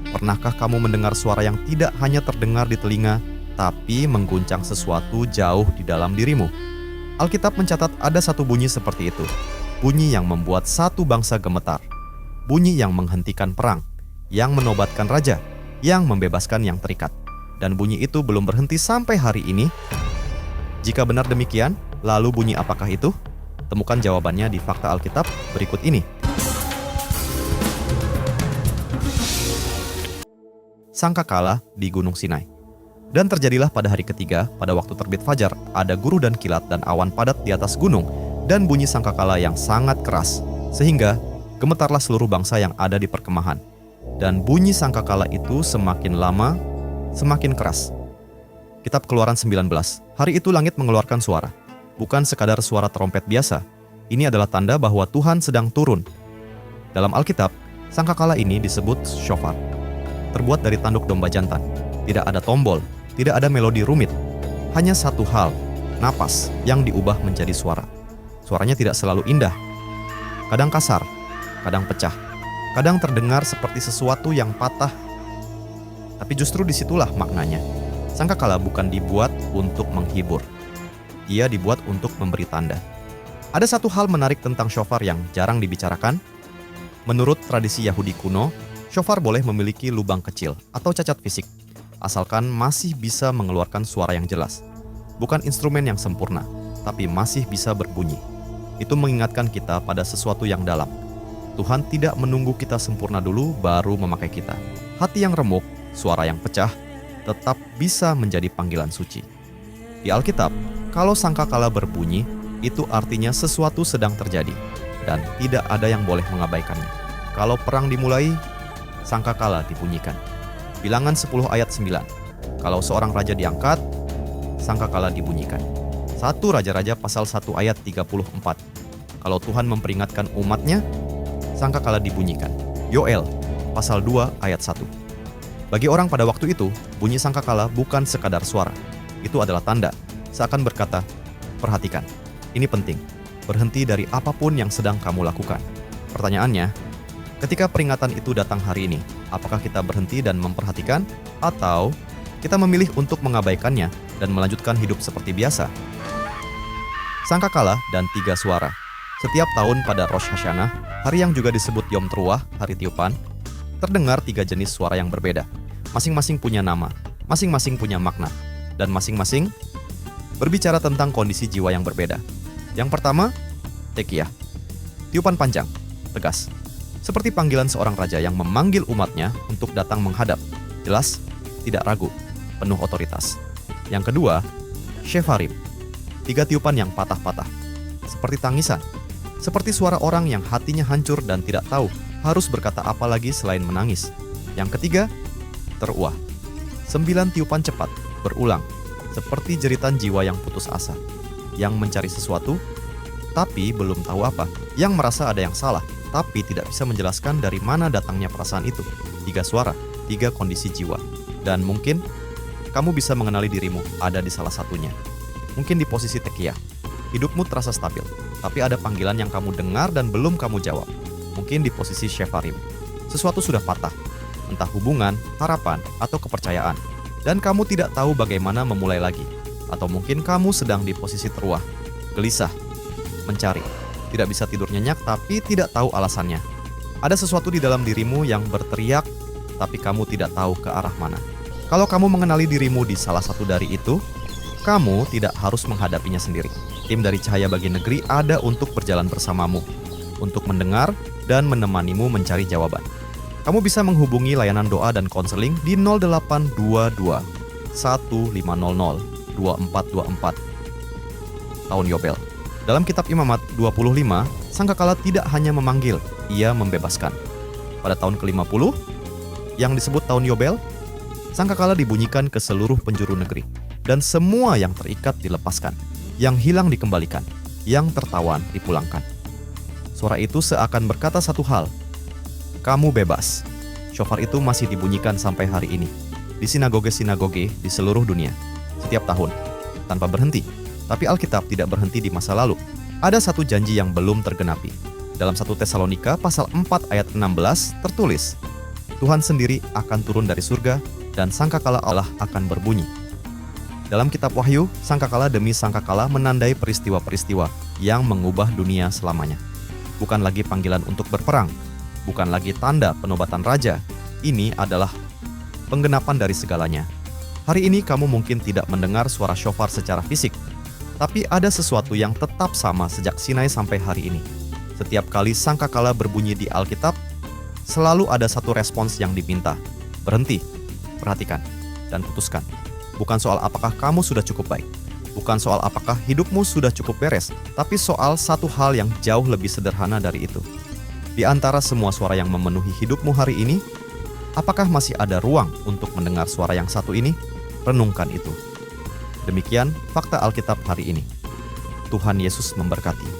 Pernahkah kamu mendengar suara yang tidak hanya terdengar di telinga, tapi mengguncang sesuatu jauh di dalam dirimu? Alkitab mencatat ada satu bunyi seperti itu. Bunyi yang membuat satu bangsa gemetar. Bunyi yang menghentikan perang, yang menobatkan raja, yang membebaskan yang terikat. Dan bunyi itu belum berhenti sampai hari ini. Jika benar demikian, lalu bunyi apakah itu? Temukan jawabannya di fakta Alkitab berikut ini. Sangkakala di Gunung Sinai. Dan terjadilah pada hari ketiga, pada waktu terbit fajar, ada guru dan kilat dan awan padat di atas gunung, dan bunyi sangkakala yang sangat keras, sehingga gemetarlah seluruh bangsa yang ada di perkemahan. Dan bunyi sangkakala itu semakin lama, semakin keras. Kitab Keluaran 19, hari itu langit mengeluarkan suara. Bukan sekadar suara trompet biasa, ini adalah tanda bahwa Tuhan sedang turun. Dalam Alkitab, sangkakala ini disebut shofar. Terbuat dari tanduk domba jantan. Tidak ada tombol, tidak ada melodi rumit. Hanya satu hal, napas yang diubah menjadi suara. Suaranya tidak selalu indah. Kadang kasar, kadang pecah. Kadang terdengar seperti sesuatu yang patah. Tapi justru disitulah maknanya. Sangkakala bukan dibuat untuk menghibur. Ia dibuat untuk memberi tanda. Ada satu hal menarik tentang shofar yang jarang dibicarakan. Menurut tradisi Yahudi kuno, shofar boleh memiliki lubang kecil atau cacat fisik, asalkan masih bisa mengeluarkan suara yang jelas. Bukan instrumen yang sempurna, tapi masih bisa berbunyi. Itu mengingatkan kita pada sesuatu yang dalam. Tuhan tidak menunggu kita sempurna dulu baru memakai kita. Hati yang remuk, suara yang pecah, tetap bisa menjadi panggilan suci. Di Alkitab, kalau sangkakala berbunyi, itu artinya sesuatu sedang terjadi, dan tidak ada yang boleh mengabaikannya. Kalau perang dimulai, sangkakala dibunyikan. Bilangan 10 ayat 9. Kalau seorang raja diangkat, sangkakala dibunyikan. 1 Raja-Raja pasal 1 ayat 34. Kalau Tuhan memperingatkan umatnya, sangkakala dibunyikan. Yoel pasal 2 ayat 1. Bagi orang pada waktu itu, bunyi sangkakala bukan sekadar suara. Itu adalah tanda, seakan berkata, perhatikan, ini penting, berhenti dari apapun yang sedang kamu lakukan. Pertanyaannya, ketika peringatan itu datang hari ini, apakah kita berhenti dan memperhatikan, atau kita memilih untuk mengabaikannya dan melanjutkan hidup seperti biasa? Sangkakala dan 3 suara. Setiap tahun pada Rosh Hashanah, hari yang juga disebut Yom Teruah, hari tiupan, terdengar 3 jenis suara yang berbeda. Masing-masing punya nama, masing-masing punya makna, dan masing-masing berbicara tentang kondisi jiwa yang berbeda. Yang pertama, Tekiah. Tiupan panjang, tegas. Seperti panggilan seorang raja yang memanggil umatnya untuk datang menghadap. Jelas, tidak ragu, penuh otoritas. Yang kedua, Shefarim. 3 tiupan yang patah-patah. Seperti tangisan. Seperti suara orang yang hatinya hancur dan tidak tahu harus berkata apa lagi selain menangis. Yang ketiga, Teruah. 9 tiupan cepat, berulang. Seperti jeritan jiwa yang putus asa. Yang mencari sesuatu, tapi belum tahu apa. Yang merasa ada yang salah, tapi tidak bisa menjelaskan dari mana datangnya perasaan itu. 3 suara, 3 kondisi jiwa. Dan mungkin kamu bisa mengenali dirimu ada di salah satunya. Mungkin di posisi Tekiah. Hidupmu terasa stabil, tapi ada panggilan yang kamu dengar dan belum kamu jawab. Mungkin di posisi Shefarim. Sesuatu sudah patah, entah hubungan, harapan, atau kepercayaan. Dan kamu tidak tahu bagaimana memulai lagi. Atau mungkin kamu sedang di posisi Teruah. Gelisah, mencari. Tidak bisa tidur nyenyak tapi tidak tahu alasannya. Ada sesuatu di dalam dirimu yang berteriak, tapi kamu tidak tahu ke arah mana. Kalau kamu mengenali dirimu di salah satu dari itu, kamu tidak harus menghadapinya sendiri. Tim dari Cahaya Bagi Negeri ada untuk berjalan bersamamu, untuk mendengar dan menemanimu mencari jawaban. Kamu bisa menghubungi layanan doa dan konseling di 0822 1500 2424. Tahun Yobel. Dalam kitab Imamat 25, sangkakala tidak hanya memanggil, ia membebaskan. Pada tahun ke-50, yang disebut tahun Yobel, sangkakala dibunyikan ke seluruh penjuru negeri. Dan semua yang terikat dilepaskan, yang hilang dikembalikan, yang tertawan dipulangkan. Suara itu seakan berkata satu hal, kamu bebas. Shofar itu masih dibunyikan sampai hari ini, di sinagoge-sinagoge di seluruh dunia, setiap tahun, tanpa berhenti. Tapi Alkitab tidak berhenti di masa lalu. Ada satu janji yang belum tergenapi. Dalam 1 Tesalonika pasal 4 ayat 16 tertulis, Tuhan sendiri akan turun dari surga dan sangkakala Allah akan berbunyi. Dalam kitab Wahyu, sangkakala demi sangkakala menandai peristiwa-peristiwa yang mengubah dunia selamanya. Bukan lagi panggilan untuk berperang, bukan lagi tanda penobatan raja. Ini adalah penggenapan dari segalanya. Hari ini kamu mungkin tidak mendengar suara shofar secara fisik, tapi ada sesuatu yang tetap sama sejak Sinai sampai hari ini. Setiap kali sangkakala berbunyi di Alkitab, selalu ada satu respons yang diminta. Berhenti, perhatikan, dan putuskan. Bukan soal apakah kamu sudah cukup baik, bukan soal apakah hidupmu sudah cukup beres, tapi soal satu hal yang jauh lebih sederhana dari itu. Di antara semua suara yang memenuhi hidupmu hari ini, apakah masih ada ruang untuk mendengar suara yang satu ini? Renungkan itu. Demikian fakta Alkitab hari ini. Tuhan Yesus memberkati.